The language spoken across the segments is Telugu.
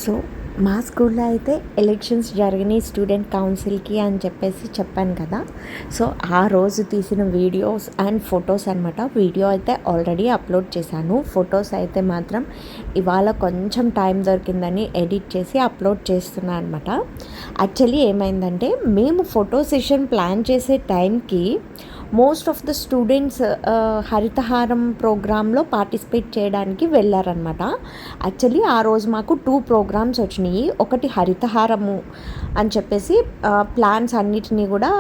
సో మా స్కూల్లో అయితే ఎలక్షన్స్ జరిగినాయి స్టూడెంట్ కౌన్సిల్కి అని చెప్పేసి చెప్పాను కదా. సో ఆ రోజు తీసిన వీడియోస్ అండ్ ఫొటోస్ అనమాట. వీడియో అయితే ఆల్రెడీ అప్లోడ్ చేశాను. ఫొటోస్ అయితే మాత్రం ఇవాళ కొంచెం టైం దొరికిందని ఎడిట్ చేసి అప్లోడ్ చేస్తున్నాను అనమాట. యాక్చువల్లీ ఏమైందంటే మేము ఫోటో సెషన్ ప్లాన్ చేసే టైంకి most of the students Haritha Haram ప్రోగ్రాంలో పార్టిసిపేట్ చేయడానికి వెళ్ళారనమాట. యాక్చువల్లీ ఆ రోజు మాకు 2 ప్రోగ్రామ్స్ వచ్చినాయి. ఒకటి హరితహారము అని చెప్పేసి ప్లాంట్స్ అన్నిటినీ కూడా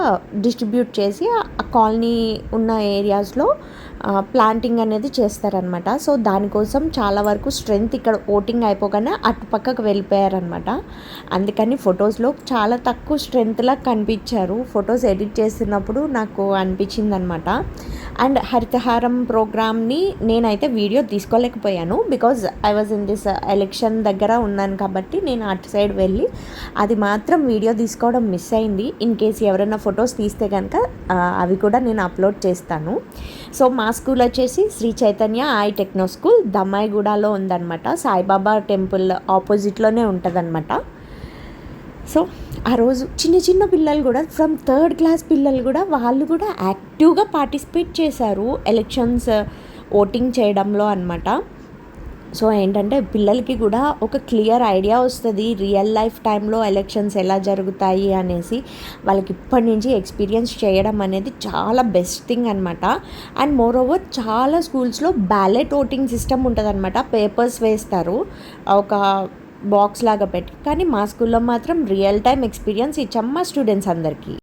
డిస్ట్రిబ్యూట్ చేసి ఆ కాలనీ ఉన్న ఏరియాస్లో ప్లాంటింగ్ అనేది చేస్తారనమాట. సో దానికోసం చాలా వరకు స్ట్రెంత్ ఇక్కడ ఓటింగ్ అయిపోగానే అటు పక్కకు వెళ్ళిపోయారనమాట. అందుకని ఫొటోస్లో చాలా తక్కువ స్ట్రెంత్లా కనిపించారు. ఫొటోస్ ఎడిట్ చేస్తున్నప్పుడు నాకు అనిపించిందనమాట. అండ్ హరితహారం ప్రోగ్రామ్ని నేనైతే వీడియో తీసుకోలేకపోయాను. Because I was in this election దగ్గర ఉన్నాను కాబట్టి నేను అటు సైడ్ వెళ్ళి అది మాత్రం వీడియో తీసుకోవడం మిస్ అయింది. ఇన్ కేస్ ఎవరైనా ఫొటోస్ తీస్తే కనుక అవి కూడా నేను అప్లోడ్ చేస్తాను. సో మా స్కూల్ వచ్చేసి Sri Chaitanya e techno school దమ్మాయిగూడలో ఉందన్నమాట. సాయిబాబా టెంపుల్ ఆపోజిట్లోనే ఉంటుందన్నమాట. సో ఆ రోజు చిన్న చిన్న పిల్లలు కూడా ఫ్రమ్ 3rd క్లాస్ పిల్లలు కూడా వాళ్ళు కూడా యాక్టివ్గా పార్టిసిపేట్ చేశారు ఎలక్షన్స్ ఓటింగ్ చేయడంలో అనమాట. సో ఏంటంటే పిల్లలకి కూడా ఒక క్లియర్ ఐడియా వస్తుంది రియల్ లైఫ్ టైంలో ఎలక్షన్స్ ఎలా జరుగుతాయి అనేసి. వాళ్ళకి ఇప్పటి నుంచి ఎక్స్పీరియన్స్ చేయడం అనేది చాలా బెస్ట్ థింగ్ అనమాట. అండ్ మోర్ ఓవర్ చాలా స్కూల్స్లో బ్యాలెట్ ఓటింగ్ సిస్టమ్ ఉంటుంది అనమాట. పేపర్స్ వేస్తారు ఒక బాక్స్ లాగా పెట్టి. కానీ మా స్కూల్లో మాత్రం రియల్ టైం ఎక్స్పీరియన్స్ ఇచ్చాం మా స్టూడెంట్స్ అందరికీ.